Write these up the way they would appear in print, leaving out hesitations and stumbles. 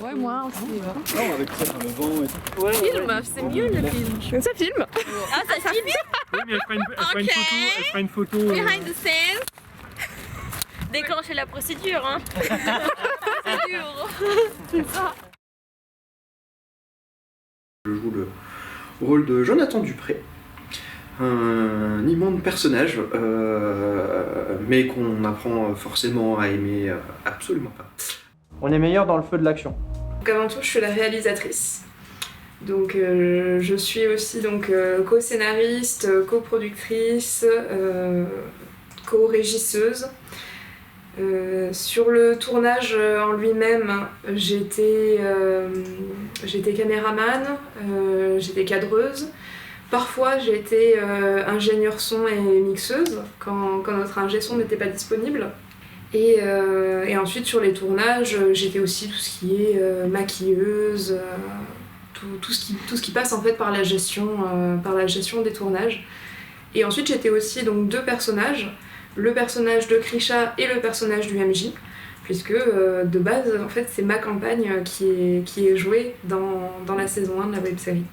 Ouais, moi aussi. Ouais. Non, avec ça, dans le vent et tout. Ouais, Film, c'est mieux le film. Ça filme. Ah, ça filme. Oui, mais elle fera une photo. Behind the scenes. Déclencher la procédure, hein. C'est ça. Je joue le rôle de Jonathan Dupré, un immonde personnage, mais qu'on apprend forcément à aimer absolument pas. On est meilleur dans le feu de l'action. Donc avant tout, je suis la réalisatrice. Donc je suis aussi co-scénariste, coproductrice, co-régisseuse. Sur le tournage en lui-même, j'étais caméraman, j'étais cadreuse. Parfois, j'ai été ingénieure son et mixeuse quand notre ingé son n'était pas disponible. Et ensuite, sur les tournages, j'étais aussi tout ce qui est maquilleuse, tout ce qui passe en fait par la gestion des tournages. Et ensuite, j'étais aussi donc deux personnages. Le personnage de Krisha et le personnage du MJ, puisque de base, en fait, c'est ma campagne qui est jouée dans la saison 1 de la web-série.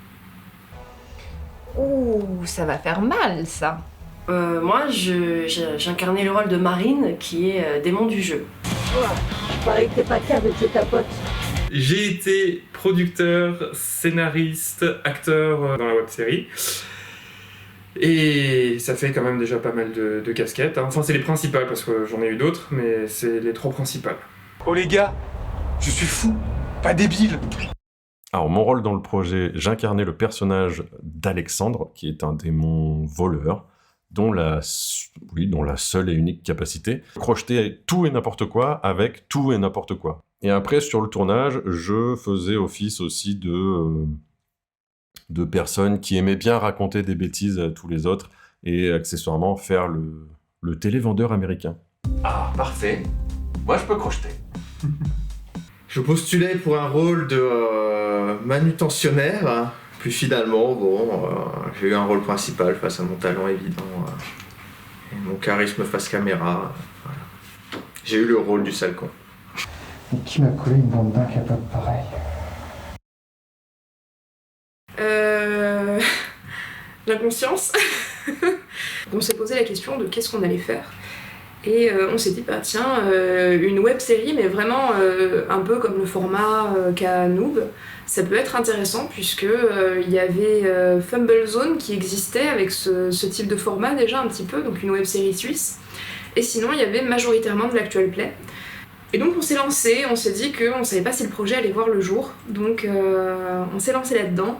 Ouh, ça va faire mal, ça. Moi, j'incarnais le rôle de Marine, qui est démon du jeu. Je parie que t'es pas câble avec ta pote. J'ai été producteur, scénariste, acteur dans la web-série. Et ça fait quand même déjà pas mal de casquettes. Enfin, c'est les principales, parce que j'en ai eu d'autres, mais c'est les trois principales. Oh les gars, je suis fou, pas débile. Alors, mon rôle dans le projet, j'incarnais le personnage d'Alexandre, qui est un démon voleur, dont la seule et unique capacité, crocheter tout et n'importe quoi avec tout et n'importe quoi. Et après, sur le tournage, je faisais office aussi de personnes qui aimaient bien raconter des bêtises à tous les autres et accessoirement faire le télévendeur américain. Ah, parfait. Moi, je peux crocheter. Je postulais pour un rôle de manutentionnaire, puis finalement, j'ai eu un rôle principal face à mon talent évident et mon charisme face caméra. Voilà. J'ai eu le rôle du sale con. Et qui m'a collé une bande d'incapables pareil? L'inconscience. On s'est posé la question de qu'est-ce qu'on allait faire. Et on s'est dit, une web-série, mais vraiment un peu comme le format qu'a Noob, ça peut être intéressant puisque il y avait Fumble Zone qui existait avec ce type de format déjà un petit peu, donc une web-série suisse. Et sinon, il y avait majoritairement de l'actual play. Et donc on s'est lancé, on s'est dit qu'on savait pas si le projet allait voir le jour, donc on s'est lancé là-dedans.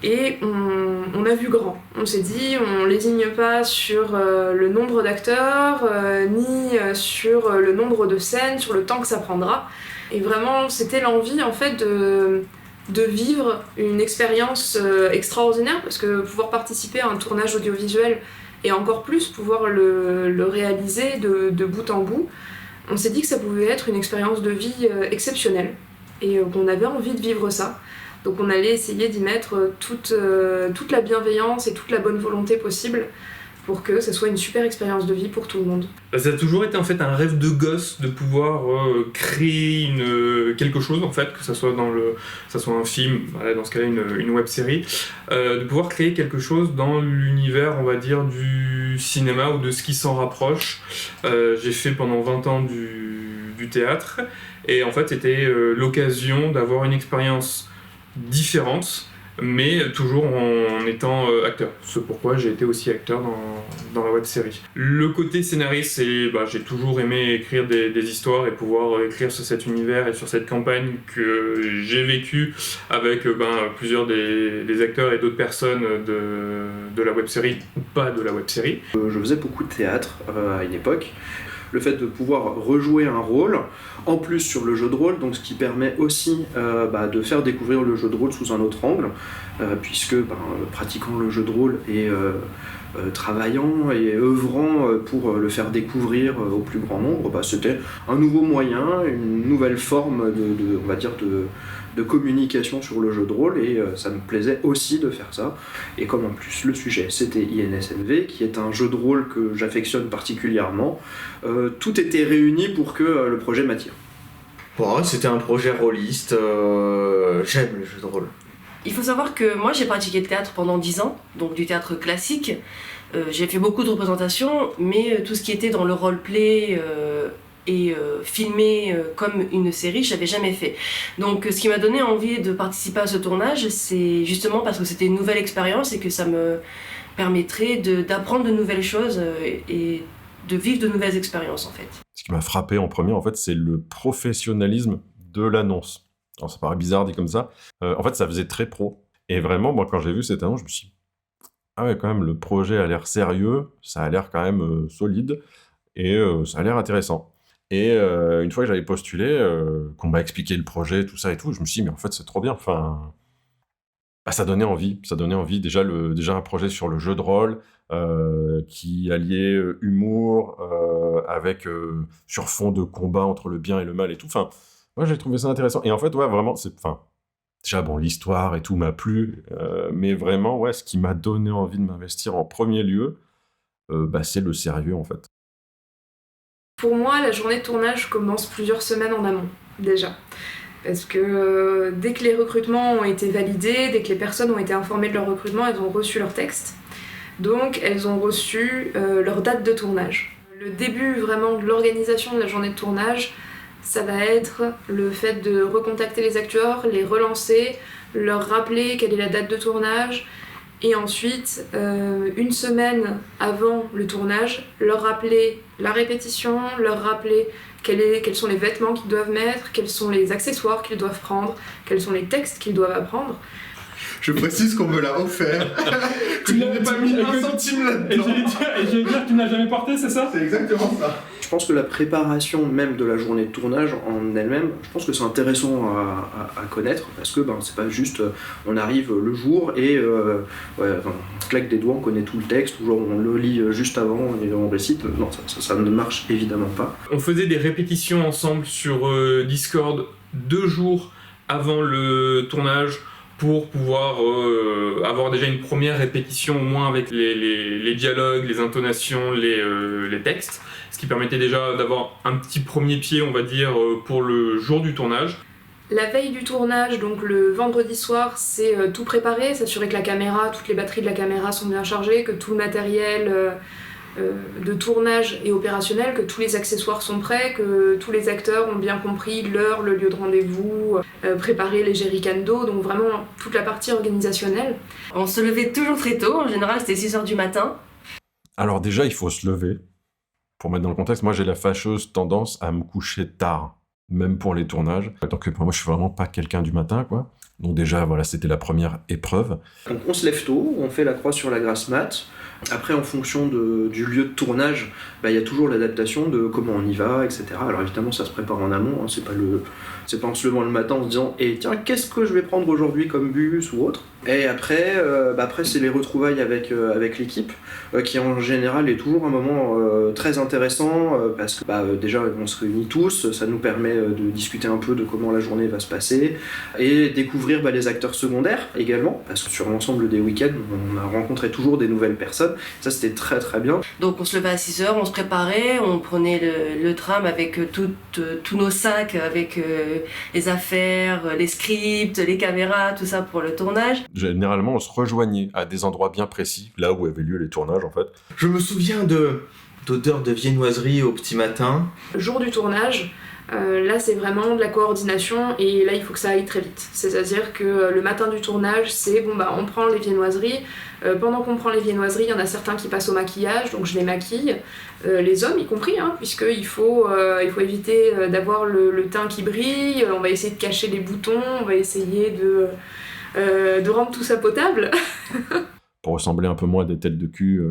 Et on a vu grand. On s'est dit, on lésigne pas sur le nombre d'acteurs, ni sur le nombre de scènes, sur le temps que ça prendra. Et vraiment, c'était l'envie en fait de vivre une expérience extraordinaire, parce que pouvoir participer à un tournage audiovisuel et encore plus pouvoir le réaliser de bout en bout, on s'est dit que ça pouvait être une expérience de vie exceptionnelle et qu'on avait envie de vivre ça. Donc on allait essayer d'y mettre toute la bienveillance et toute la bonne volonté possible pour que ça soit une super expérience de vie pour tout le monde. Ça a toujours été en fait un rêve de gosse de pouvoir créer quelque chose en fait, que ça soit un film, voilà, dans ce cas-là une web-série, de pouvoir créer quelque chose dans l'univers, on va dire, du cinéma ou de ce qui s'en rapproche. J'ai fait pendant 20 ans du théâtre et en fait c'était l'occasion d'avoir une expérience différente, mais toujours en étant acteur. C'est pourquoi j'ai été aussi acteur dans la web-série. Le côté scénariste, c'est j'ai toujours aimé écrire des histoires et pouvoir écrire sur cet univers et sur cette campagne que j'ai vécue avec plusieurs des acteurs et d'autres personnes de la web-série ou pas de la web-série. Je faisais beaucoup de théâtre à une époque. Le fait de pouvoir rejouer un rôle, en plus sur le jeu de rôle, donc ce qui permet aussi de faire découvrir le jeu de rôle sous un autre angle, puisque pratiquant le jeu de rôle et travaillant et œuvrant pour le faire découvrir au plus grand nombre, c'était un nouveau moyen, une nouvelle forme de communication sur le jeu de rôle, et ça me plaisait aussi de faire ça. Et comme en plus le sujet c'était INSMV, qui est un jeu de rôle que j'affectionne particulièrement, tout était réuni pour que le projet m'attire. Bon, c'était un projet rôliste, j'aime le jeu de rôle. Il faut savoir que moi j'ai pratiqué le théâtre pendant 10 ans, donc du théâtre classique. J'ai fait beaucoup de représentations, mais tout ce qui était dans le roleplay et filmé comme une série, je n'avais jamais fait. Donc ce qui m'a donné envie de participer à ce tournage, c'est justement parce que c'était une nouvelle expérience et que ça me permettrait d'apprendre de nouvelles choses et de vivre de nouvelles expériences en fait. Ce qui m'a frappé en premier, en fait, c'est le professionnalisme de l'annonce. Alors ça paraît bizarre dit comme ça. En fait, ça faisait très pro. Et vraiment, moi, quand j'ai vu cette annonce, je me suis dit, ah ouais, quand même, le projet a l'air sérieux, ça a l'air quand même solide, et ça a l'air intéressant. Et une fois que j'avais postulé, qu'on m'a expliqué le projet, tout ça et tout, je me suis dit, mais en fait, c'est trop bien. Enfin, bah, ça donnait envie. Ça donnait envie. Déjà un projet sur le jeu de rôle, qui alliait humour avec sur fond de combat entre le bien et le mal et tout. Enfin, moi, j'ai trouvé ça intéressant. Et en fait, ouais, vraiment, déjà, bon, l'histoire et tout m'a plu, mais vraiment, ouais, ce qui m'a donné envie de m'investir en premier lieu, c'est le sérieux, en fait. Pour moi, la journée de tournage commence plusieurs semaines en amont, déjà. Parce que dès que les recrutements ont été validés, dès que les personnes ont été informées de leur recrutement, elles ont reçu leur texte. Donc, elles ont reçu leur date de tournage. Le début, vraiment, de l'organisation de la journée de tournage, ça va être le fait de recontacter les acteurs, les relancer, leur rappeler quelle est la date de tournage, et ensuite, une semaine avant le tournage, leur rappeler la répétition, leur rappeler quels sont les vêtements qu'ils doivent mettre, quels sont les accessoires qu'ils doivent prendre, quels sont les textes qu'ils doivent apprendre. Je précise qu'on me l'a offert, que je n'ai pas mis un centime là-dedans. Et j'allais dire que tu ne l'as jamais porté, c'est ça ? C'est exactement ça. Je pense que la préparation même de la journée de tournage en elle-même, je pense que c'est intéressant à connaître, parce que c'est pas juste on arrive le jour et on claque des doigts, on connaît tout le texte, ou genre on le lit juste avant et on récite. Non, ça ne marche évidemment pas. On faisait des répétitions ensemble sur Discord 2 jours avant le tournage, pour pouvoir avoir déjà une première répétition au moins avec les dialogues, les intonations, les textes, ce qui permettait déjà d'avoir un petit premier pied, on va dire, pour le jour du tournage. La veille du tournage, donc le vendredi soir, c'est tout préparer, s'assurer que la caméra, toutes les batteries de la caméra sont bien chargées, que tout le matériel de tournage est opérationnel, que tous les accessoires sont prêts, que tous les acteurs ont bien compris l'heure, le lieu de rendez-vous, préparer les jerrycans d'eau, donc vraiment toute la partie organisationnelle. On se levait toujours très tôt, en général c'était 6h du matin. Alors déjà, il faut se lever. Pour mettre dans le contexte, moi j'ai la fâcheuse tendance à me coucher tard, même pour les tournages. Donc moi je suis vraiment pas quelqu'un du matin, quoi. Donc déjà, voilà, c'était la première épreuve. Donc on se lève tôt, on fait la croix sur la grasse mat. Après, en fonction du lieu de tournage, il y a toujours l'adaptation de comment on y va, etc. Alors évidemment, ça se prépare en amont, hein, c'est pas en se levant le matin en se disant « Et tiens, qu'est-ce que je vais prendre aujourd'hui comme bus ou autre ?» Et après, c'est les retrouvailles avec l'équipe, qui en général est toujours un moment très intéressant, parce que déjà on se réunit tous, ça nous permet de discuter un peu de comment la journée va se passer, et découvrir les acteurs secondaires également, parce que sur l'ensemble des week-ends, on a rencontré toujours des nouvelles personnes, ça c'était très très bien. Donc on se levait à 6h, on se préparait, on prenait le tram avec tous nos sacs, avec les affaires, les scripts, les caméras, tout ça pour le tournage. Généralement, on se rejoignait à des endroits bien précis, là où avaient lieu les tournages, en fait. Je me souviens d'odeurs de viennoiserie au petit matin. Le jour du tournage, là c'est vraiment de la coordination et là il faut que ça aille très vite. C'est-à-dire que le matin du tournage, c'est on prend les viennoiseries. Pendant qu'on prend les viennoiseries, il y en a certains qui passent au maquillage, donc je les maquille. Les hommes y compris, hein, puisqu'il faut éviter d'avoir le teint qui brille. On va essayer de cacher les boutons, on va essayer de rendre tout ça potable. Pour ressembler un peu moins à des têtes de cul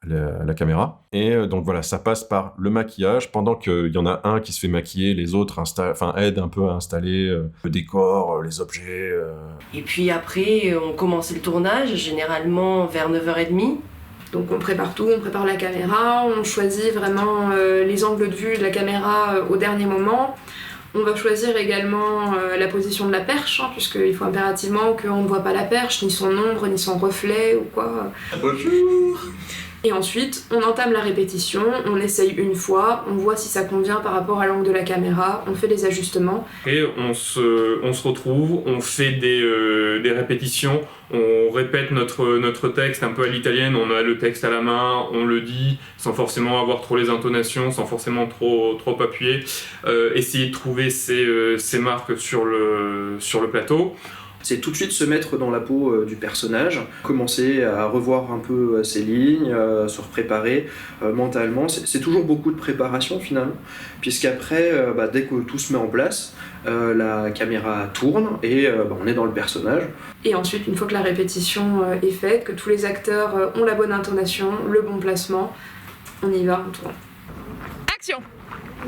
à la caméra. Et donc voilà, ça passe par le maquillage, pendant qu'il y en a un qui se fait maquiller, les autres aident un peu à installer le décor, les objets. Et puis après, on commençait le tournage, généralement vers 9h30. Donc on prépare tout, on prépare la caméra, on choisit vraiment les angles de vue de la caméra au dernier moment. On va choisir également la position de la perche, hein, puisqu'il faut impérativement qu'on ne voit pas la perche, ni son ombre, ni son reflet ou quoi. Bonjour. Et ensuite, on entame la répétition, on essaye une fois, on voit si ça convient par rapport à l'angle de la caméra, on fait les ajustements. Et on se retrouve, on fait des répétitions, on répète notre texte un peu à l'italienne, on a le texte à la main, on le dit sans forcément avoir trop les intonations, sans forcément trop appuyer, essayer de trouver ces marques sur le plateau. C'est tout de suite se mettre dans la peau du personnage, commencer à revoir un peu ses lignes, se repréparer mentalement. C'est toujours beaucoup de préparation finalement, puisqu'après, dès que tout se met en place, la caméra tourne et on est dans le personnage. Et ensuite, une fois que la répétition est faite, que tous les acteurs ont la bonne intonation, le bon placement, on y va, on tourne. Action!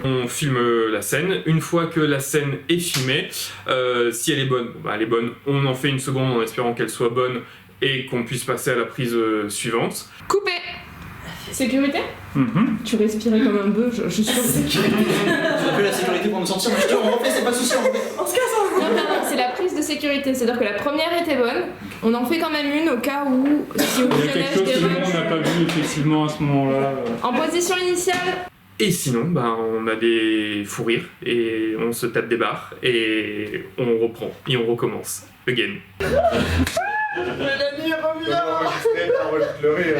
On filme la scène. Une fois que la scène est filmée, si elle est bonne, elle est bonne. On en fait une seconde en espérant qu'elle soit bonne et qu'on puisse passer à la prise suivante. Coupé! Sécurité? Tu respirais comme un bœuf, je suis sûre. Sécurité. Tu appelles la sécurité pour nous sortir, mais je te refais, c'est pas de souci, on se casse. Non, c'est la prise de sécurité, c'est-à-dire que la première était bonne, on en fait quand même une au cas où, si au Il y a quelque chose que nous, on n'a pas vu effectivement à ce moment-là. En position initiale. Et sinon, on a des fous rires et on se tape des barres et on reprend et on recommence. Again. Mélanie, reviens! Enregistre le rire,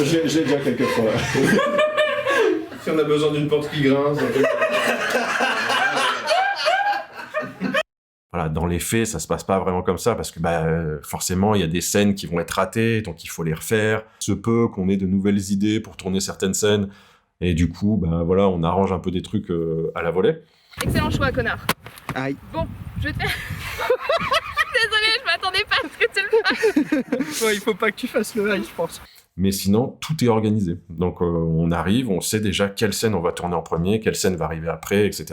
J'ai déjà quelques fois. Si on a besoin d'une porte qui grince. Voilà, dans les faits, ça se passe pas vraiment comme ça, parce que forcément, il y a des scènes qui vont être ratées, donc il faut les refaire. Il se peut qu'on ait de nouvelles idées pour tourner certaines scènes, et du coup, voilà, on arrange un peu des trucs à la volée. Excellent choix, connard. Aïe. Bon, je vais te faire... Désolée, je m'attendais pas à ce que tu le fasses. Ouais, il faut pas que tu fasses le aïe, je pense. Mais sinon, tout est organisé. Donc on arrive, on sait déjà quelle scène on va tourner en premier, quelle scène va arriver après, etc.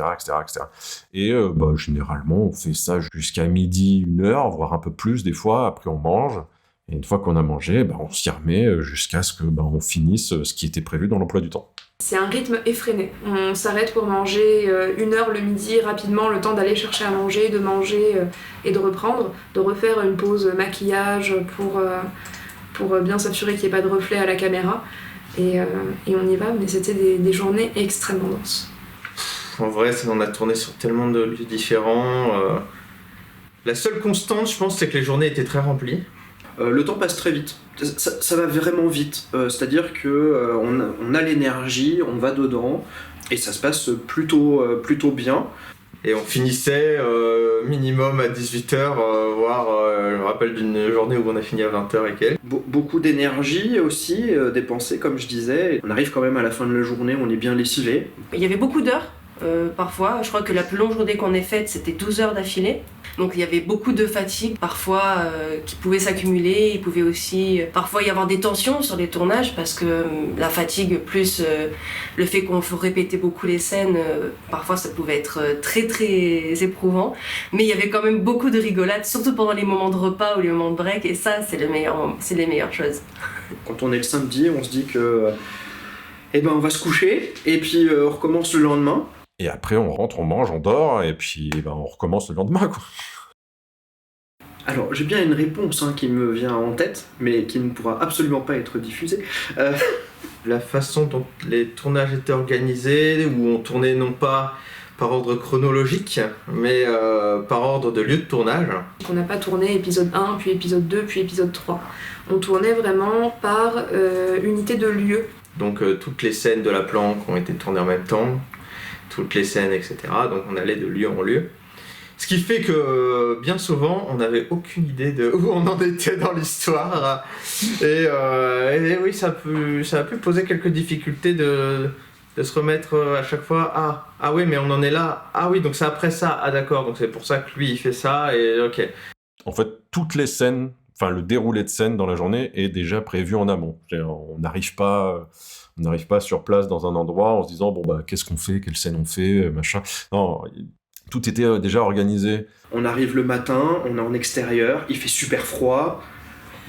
Et généralement, on fait ça jusqu'à midi, 1h, voire un peu plus des fois. Après, on mange. Et une fois qu'on a mangé, on s'y remet jusqu'à ce que on finisse ce qui était prévu dans l'emploi du temps. C'est un rythme effréné. On s'arrête pour manger 1 heure le midi rapidement, le temps d'aller chercher à manger, de manger et de reprendre, de refaire une pause maquillage pour bien s'assurer qu'il n'y ait pas de reflet à la caméra. Et on y va, mais c'était des journées extrêmement denses. En vrai, on a tourné sur tellement de lieux différents. La seule constante, je pense, c'est que les journées étaient très remplies. Le temps passe très vite. Ça va vraiment vite. C'est-à-dire que on a l'énergie, on va dedans, et ça se passe plutôt bien. Et on finissait minimum à 18h, voire je me rappelle d'une journée où on a fini à 20h et quelques. Beaucoup d'énergie aussi dépensée, comme je disais. On arrive quand même à la fin de la journée, on est bien lessivé. Il y avait beaucoup d'heures, parfois. Je crois que la plus longue journée qu'on ait faite, c'était 12 heures d'affilée. Donc il y avait beaucoup de fatigue, parfois, qui pouvait s'accumuler. Il pouvait aussi parfois y avoir des tensions sur les tournages, parce que la fatigue, plus le fait qu'on faut répéter beaucoup les scènes, parfois ça pouvait être très très éprouvant. Mais il y avait quand même beaucoup de rigolades, surtout pendant les moments de repas ou les moments de break, et ça, c'est les meilleures choses. Quand on est le samedi, on se dit que on va se coucher, et puis on recommence le lendemain. Et après, on rentre, on mange, on dort, et puis on recommence le lendemain, quoi. Alors, j'ai bien une réponse qui me vient en tête, mais qui ne pourra absolument pas être diffusée. La façon dont les tournages étaient organisés, où on tournait non pas par ordre chronologique, mais par ordre de lieu de tournage. On n'a pas tourné épisode 1, puis épisode 2, puis épisode 3. On tournait vraiment par unité de lieu. Donc toutes les scènes de la planque ont été tournées en même temps, toutes les scènes, etc. Donc on allait de lieu en lieu. Ce qui fait que bien souvent, on n'avait aucune idée de où on en était dans l'histoire. Et oui, ça a pu poser quelques difficultés de se remettre à chaque fois. Ah oui, mais on en est là. Ah oui, donc c'est après ça. Ah d'accord, donc c'est pour ça que lui, il fait ça. Et ok. En fait, toutes les scènes, enfin le déroulé de scène dans la journée est déjà prévu en amont. On n'arrive pas sur place dans un endroit en se disant qu'est-ce qu'on fait, quelle scène on fait, machin. Non, tout était déjà organisé. On arrive le matin, on est en extérieur, il fait super froid.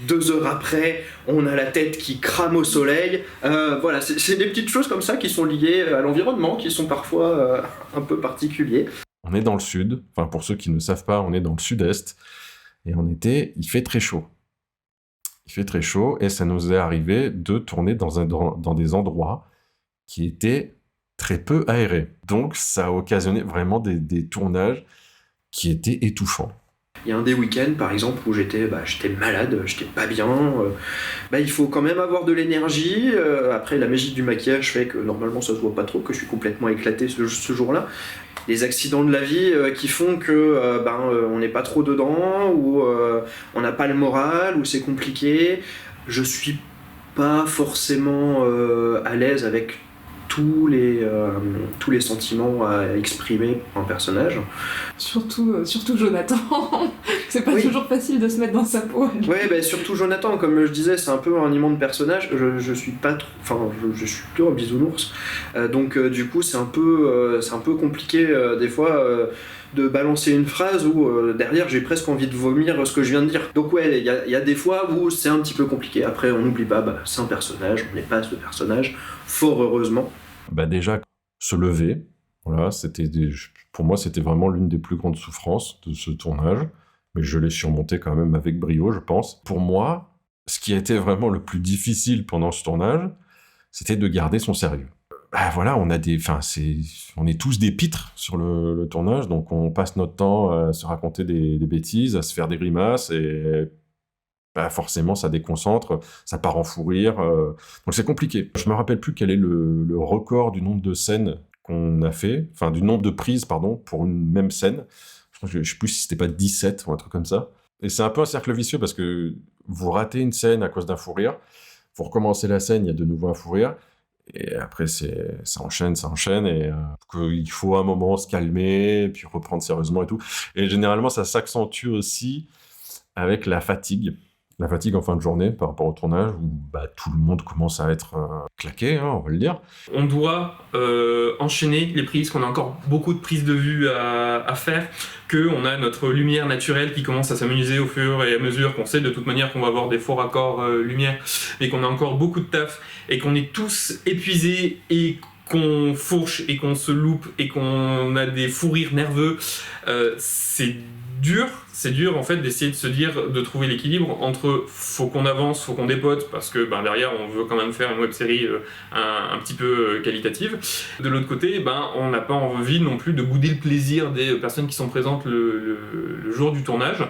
2 heures après, on a la tête qui crame au soleil. Voilà, c'est des petites choses comme ça qui sont liées à l'environnement, qui sont parfois un peu particuliers. On est dans le sud, enfin pour ceux qui ne savent pas, on est dans le sud-est. Et en été, il fait très chaud. Il fait très chaud et ça nous est arrivé de tourner dans des endroits qui étaient très peu aérés. Donc ça a occasionné vraiment des tournages qui étaient étouffants. Il y a un des week-ends, par exemple, où j'étais malade, j'étais pas bien. Il faut quand même avoir de l'énergie. Après, la magie du maquillage fait que normalement ça se voit pas trop, que je suis complètement éclaté ce jour-là. Les accidents de la vie qui font que on n'est pas trop dedans, ou on n'a pas le moral, ou c'est compliqué. Je suis pas forcément à l'aise avec tous les sentiments à exprimer pour un personnage. Surtout Jonathan. C'est pas toujours facile de se mettre dans sa peau. Ouais, surtout Jonathan, comme je disais, c'est un peu un immense personnage. Je suis pas trop, je suis plutôt un bisounours. Donc du coup, c'est un peu compliqué des fois de balancer une phrase où derrière j'ai presque envie de vomir ce que je viens de dire. Donc ouais, il y a des fois où c'est un petit peu compliqué. Après, on n'oublie pas, c'est un personnage, on n'est pas ce personnage, fort heureusement. Déjà, se lever, voilà, pour moi, c'était vraiment l'une des plus grandes souffrances de ce tournage, mais je l'ai surmonté quand même avec brio, je pense. Pour moi, ce qui a été vraiment le plus difficile pendant ce tournage, c'était de garder son sérieux. Voilà, on est tous des pitres sur le tournage, donc on passe notre temps à se raconter des bêtises, à se faire des grimaces, et forcément ça déconcentre, ça part en fou rire, donc c'est compliqué. Je me rappelle plus quel est le record du nombre de scènes qu'on a fait, du nombre de prises, pour une même scène. Je sais plus si c'était pas 17 ou un truc comme ça. Et c'est un peu un cercle vicieux parce que vous ratez une scène à cause d'un fou rire, vous recommencez la scène, il y a de nouveau un fou rire, et après ça enchaîne, et il faut un moment se calmer, puis reprendre sérieusement et tout. Et généralement ça s'accentue aussi avec la fatigue en fin de journée par rapport au tournage où tout le monde commence à être claqué, on va le dire. On doit enchaîner les prises, qu'on a encore beaucoup de prises de vue à faire, qu'on a notre lumière naturelle qui commence à s'amuser au fur et à mesure, qu'on sait de toute manière qu'on va avoir des faux raccords lumière, et qu'on a encore beaucoup de taf, et qu'on est tous épuisés, et qu'on fourche, et qu'on se loupe, et qu'on a des fous rires nerveux. C'est dur en fait d'essayer de se dire, de trouver l'équilibre entre faut qu'on avance, faut qu'on dépote parce que derrière on veut quand même faire une web-série un petit peu qualitative. De l'autre côté, on n'a pas envie non plus de bouder le plaisir des personnes qui sont présentes le jour du tournage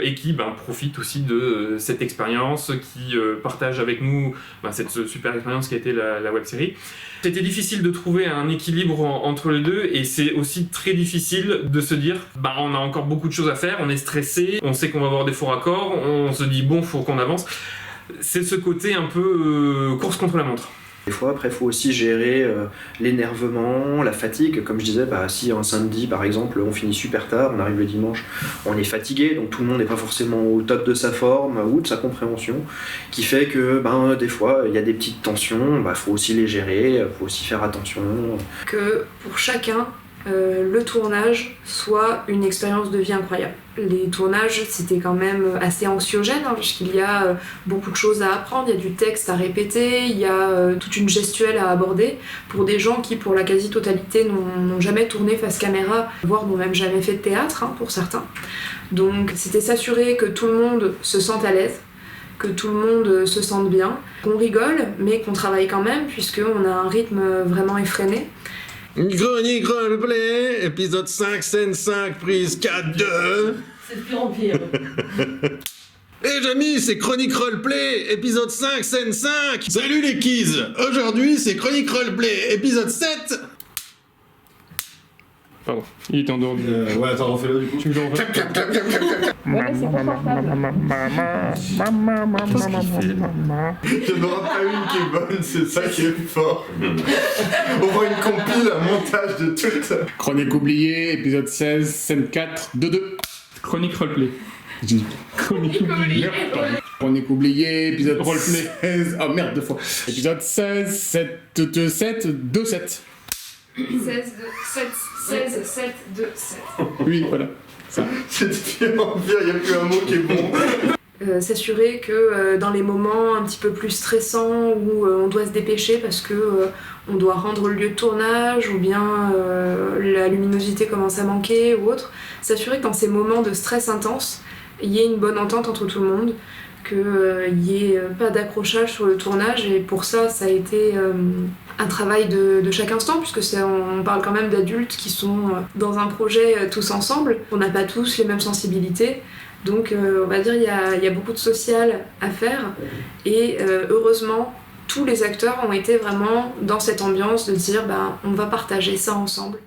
et qui profitent aussi de cette expérience, qui partagent avec nous cette super expérience qui a été la web-série. C'était difficile de trouver un équilibre entre les deux, et c'est aussi très difficile de se dire on a encore beaucoup de choses à faire, on est stressé, on sait qu'on va avoir des faux raccords, on se dit faut qu'on avance. C'est ce côté un peu course contre la montre. Des fois, après, il faut aussi gérer l'énervement, la fatigue. Comme je disais, si un samedi, par exemple, on finit super tard, on arrive le dimanche, on est fatigué, donc tout le monde n'est pas forcément au top de sa forme ou de sa compréhension, qui fait que des fois, il y a des petites tensions, faut aussi les gérer, il faut aussi faire attention. Que pour chacun, le tournage soit une expérience de vie incroyable. Les tournages, c'était quand même assez anxiogène, parce qu'il y a beaucoup de choses à apprendre, il y a du texte à répéter, il y a toute une gestuelle à aborder pour des gens qui, pour la quasi-totalité, n'ont jamais tourné face caméra, voire n'ont même jamais fait de théâtre, pour certains. Donc c'était s'assurer que tout le monde se sente à l'aise, que tout le monde se sente bien, qu'on rigole, mais qu'on travaille quand même, puisqu'on a un rythme vraiment effréné. Chronique Roleplay, épisode 5, scène 5, prise 4-2. C'est de pire en pire. Les amis, c'est Chronique Roleplay, épisode 5, scène 5. Salut les kids. Aujourd'hui, c'est Chronique Roleplay, épisode 7. Pardon, il était en dehors du... Ouais, attends, refais-le du coup. Tu me le refais. Ouais, c'est confortable. Il n'y en aura pas une qui est bonne, c'est ça qui est fort. On voit une compile, un montage de tout. Chronique oubliée, épisode 16, scène 4, 2-2. Chronique roleplay. Chronique oubliée. Chronique oubliée, épisode roleplay. 16. Oh merde, 2 fois. Épisode 16, 7, 2, 7, 2, 7. 16, 7, 2, 7. Oui, voilà. Ça. C'est de pire en pire, il n'y a plus un mot qui est bon. S'assurer que dans les moments un petit peu plus stressants où on doit se dépêcher parce que on doit rendre le lieu de tournage ou bien la luminosité commence à manquer ou autre, s'assurer que dans ces moments de stress intense, il y ait une bonne entente entre tout le monde, qu'il n'y ait pas d'accrochage sur le tournage, et pour ça, ça a été un travail de chaque instant, puisque on parle quand même d'adultes qui sont dans un projet tous ensemble. On n'a pas tous les mêmes sensibilités, donc on va dire il y a beaucoup de social à faire, et heureusement, tous les acteurs ont été vraiment dans cette ambiance de dire on va partager ça ensemble.